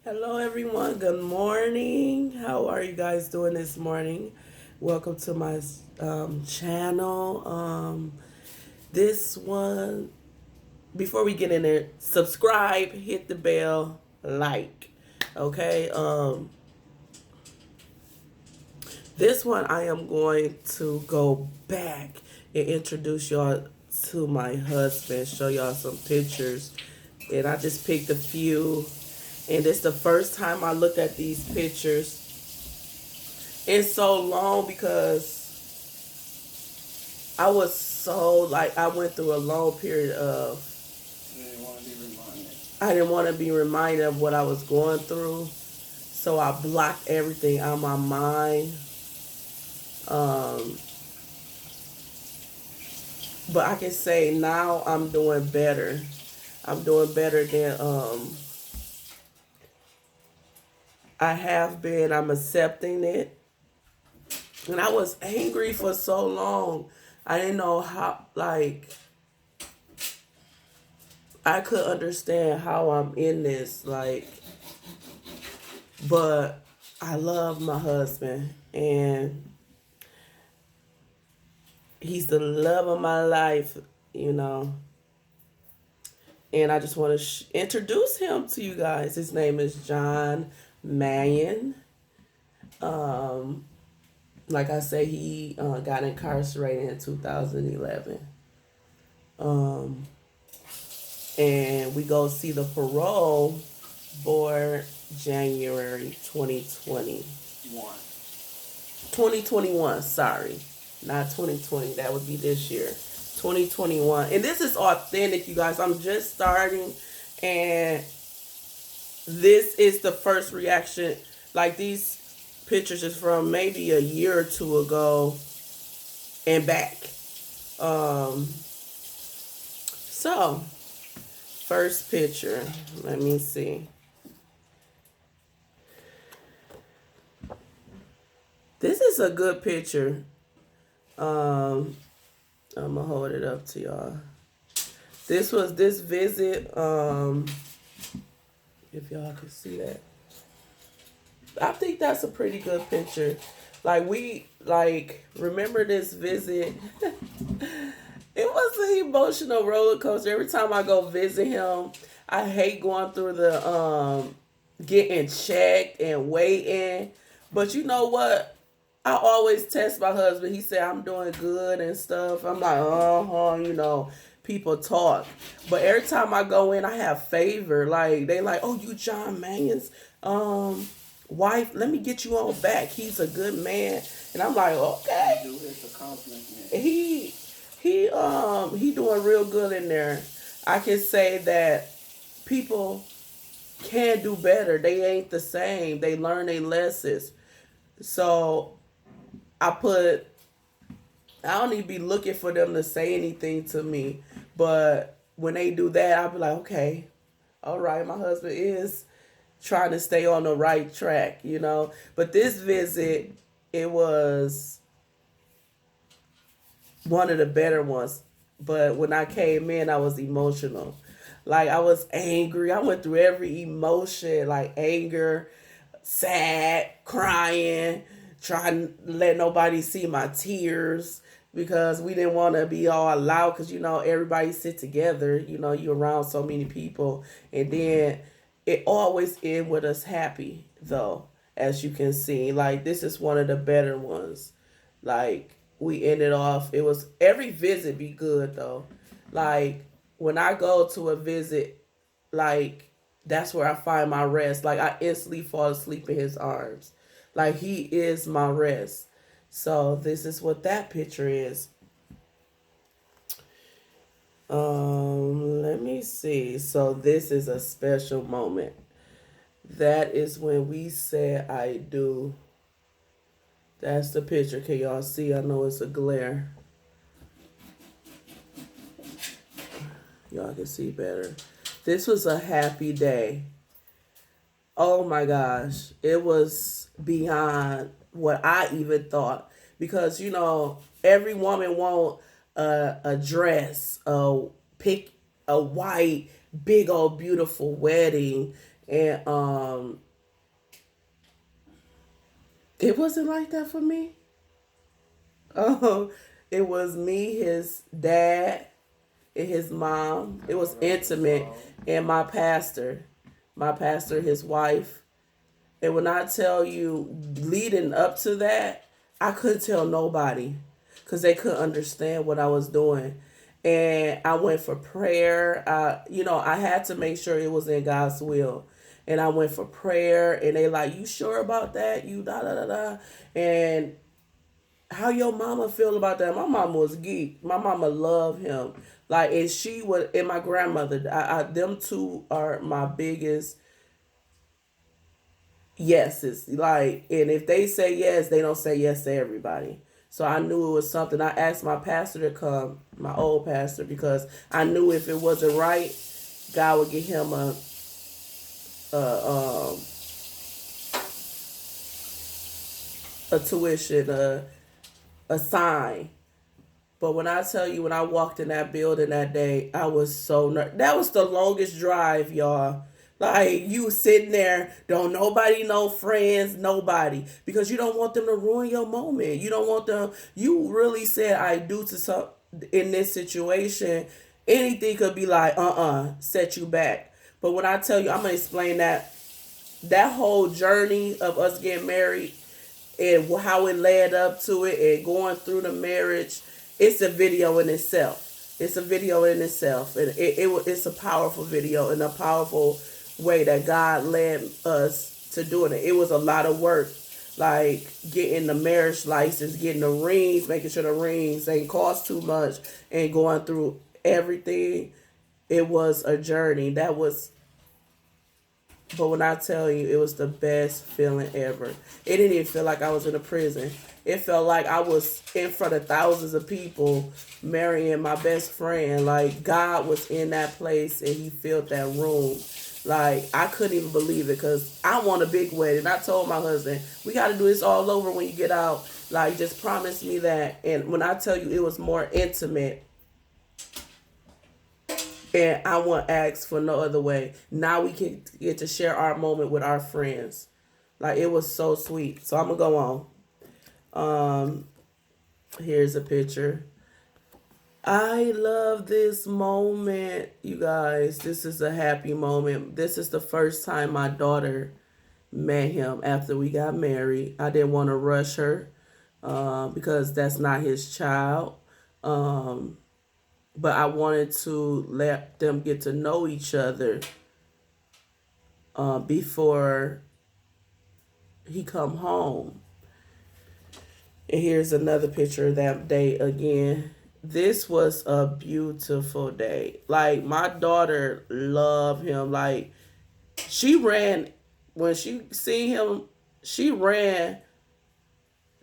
Hello, everyone. Good morning. How are you guys doing this morning? Welcome to my channel. This one, before we get in there, subscribe, hit the bell, like. Okay. This one I am going to go back and introduce y'all to my husband, show y'all some pictures. And I just picked a few. And it's the first time I looked at these pictures in so long because I was so like I went through a long period of I didn't want to be reminded of what I was going through. So I blocked everything out of my mind. Um, but I can say now I'm doing better. I'm doing better than I have been. I'm accepting it. And I was angry for so long. I didn't know how, like, I could understand how I'm in this, like, but I love my husband and he's the love of my life, you know. And I just want to introduce him to you guys. His name is John Mannion. Um, like I say, he got incarcerated in 2011. Um, and we go see the parole board January 2021. 2021, sorry. Not 2020. That would be this year. 2021. And this is authentic, you guys. I'm just starting and this is the first reaction. Like these pictures is from maybe a year or two ago and back. So first picture. Let me see. This is a good picture. I'm gonna hold it up to y'all. This was this visit. If y'all can see that, I think that's a pretty good picture. Like we like remember this visit. It was an emotional roller coaster. Every time I go visit him, I hate going through the getting checked and waiting. But you know what? I always test my husband. He said I'm doing good and stuff. I'm like, people talk. But every time I go in, I have favor. Like they like, oh, you John Mannion's wife. Let me get you on back. He's a good man. And I'm like, okay. It's a compliment. He doing real good in there. I can say that people can do better. They ain't the same. They learn their lessons. So I put I don't even be looking for them to say anything to me. But when they do that, I'll be like, okay, all right, my husband is trying to stay on the right track, you know. But this visit, it was one of the better ones. But when I came in, I was emotional. Like I was angry. I went through every emotion, like anger, sad, crying, trying to let nobody see my tears because we didn't want to be all loud because everybody sit together, you around so many people, and then it always end with us happy though, as you can see. Like this is one of the better ones. Like we ended off, it was every visit be good though. Like when I go to a visit, like that's where I find my rest. Like I instantly fall asleep in his arms. Like he is my rest. So this is what that picture is. Let me see. So this is a special moment. That is when we said I do. That's the picture. Can y'all see? I know it's a glare. Y'all can see better. This was a happy day. Oh my gosh. It was beyond what I even thought. Because, every woman want a dress, pick a white, big old beautiful wedding. And it wasn't like that for me. Um, it was me, his dad, and his mom. It was intimate, and my pastor, his wife. And when I tell you, leading up to that, I couldn't tell nobody because they couldn't understand what I was doing. And I went for prayer. I had to make sure it was in God's will. And I went for prayer, and they like, "You sure about that? You da da da da." And how your mama feel about that? My mama was geek. My mama loved him. Like, and she would, and my grandmother. Them two are my biggest yeses. Like, and if they say yes, they don't say yes to everybody. So I knew it was something. I asked my pastor to come, my old pastor, because I knew if it wasn't right, God would give him a a tuition, a sign. But when I tell you, when I walked in that building that day, I was so that was the longest drive, y'all. Like, you sitting there, don't nobody know, friends, nobody, because you don't want them to ruin your moment. You don't want them. You really said I do to some in this situation. Anything could be like set you back. But when I tell you, I'm gonna explain that whole journey of us getting married and how it led up to it and going through the marriage. It's a video in itself. It's a video in itself, and it's a powerful video and a powerful way that God led us to doing it. It was a lot of work, like getting the marriage license, getting the rings, making sure the rings ain't cost too much, and going through everything. It was a journey. But when I tell you, it was the best feeling ever. It didn't even feel like I was in a prison. It felt like I was in front of thousands of people marrying my best friend. Like, God was in that place and he filled that room. Like, I couldn't even believe it because I want a big wedding. I told my husband, we got to do this all over when you get out. Like, just promise me that. And when I tell you, it was more intimate. And I won't ask for no other way. Now we can get to share our moment with our friends. Like, it was so sweet. So I'm gonna go on. Here's a picture. I love this moment, you guys. This is a happy moment. This is the first time my daughter met him after we got married. I didn't want to rush her because that's not his child. Um, but I wanted to let them get to know each other before he come home. And here's another picture of that day again. This was a beautiful day. Like, my daughter loved him. Like, she ran when she seen him. She ran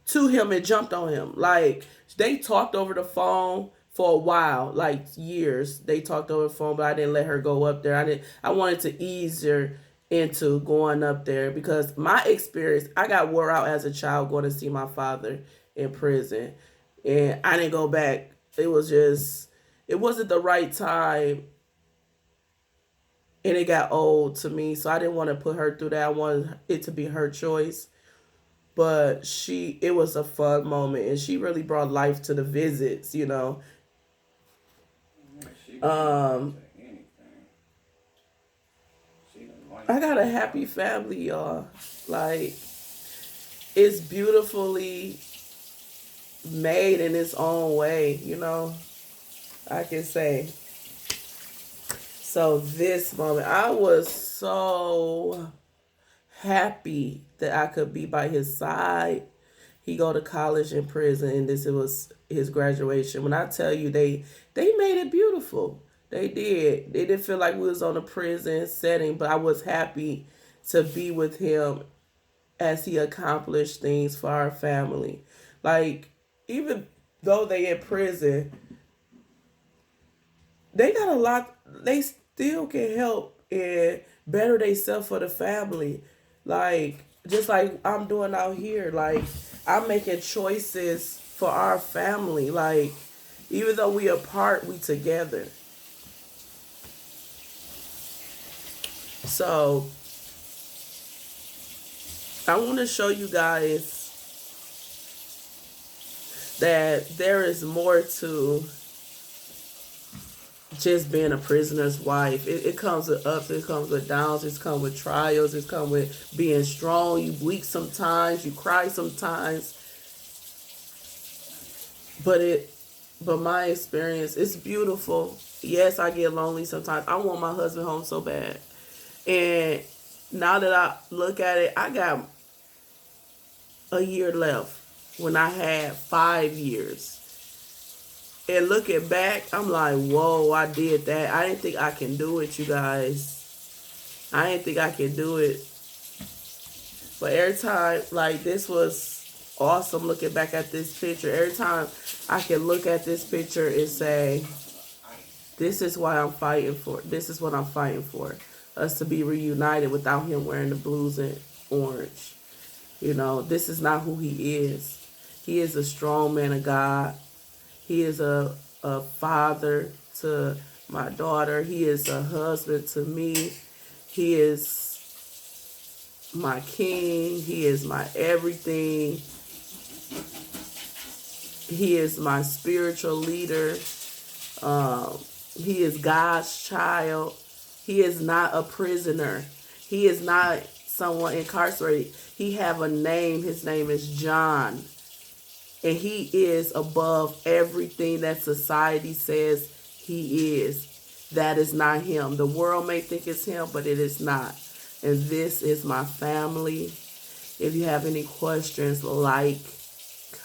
to him and jumped on him. Like, they talked over the phone for a while, like years. They talked over the phone, but I didn't let her go up there. I wanted to ease her into going up there because my experience, I got wore out as a child going to see my father in prison. And I didn't go back. It wasn't the right time, and it got old to me. So I didn't want to put her through that. I wanted it to be her choice. But it was a fun moment, and she really brought life to the visits. Um, I got a happy family, y'all. Like, it's beautifully made in its own way. I can say. So this moment, I was so happy that I could be by his side. He go to college in prison, and this was his graduation. When I tell you, they made it beautiful. They did. They didn't feel like we was on a prison setting, but I was happy to be with him as he accomplished things for our family. Like, even though they in prison, they got a lot. They still can help and better themselves for the family. Like, just like I'm doing out here. Like, I'm making choices for our family. Like, even though we apart, we together. So I want to show you guys that there is more to just being a prisoner's wife. It comes with ups, it comes with downs, it comes with trials, it comes with being strong. You weak sometimes, you cry sometimes, but my experience, it's beautiful. Yes, I get lonely sometimes. I want my husband home so bad, and now that I look at it, I got a year left when I had 5 years. And looking back, I'm like, whoa, I did that. I didn't think I can do it, you guys. I didn't think I could do it. But every time, like, this was awesome looking back at this picture. Every time I can look at this picture and say, this is what I'm fighting for. This is what I'm fighting for. Us to be reunited without him wearing the blues and orange. You know, this is not who he is. He is a strong man of God. He is a father to my daughter. He is a husband to me. He is my king. He is my everything. He is my spiritual leader. He is God's child. He is not a prisoner. He is not someone incarcerated. He have a name. His name is John. And he is above everything that society says he is. That is not him. The world may think it's him, but it is not. And this is my family. If you have any questions, like,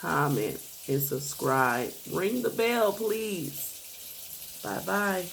comment, and subscribe. Ring the bell, please. Bye-bye.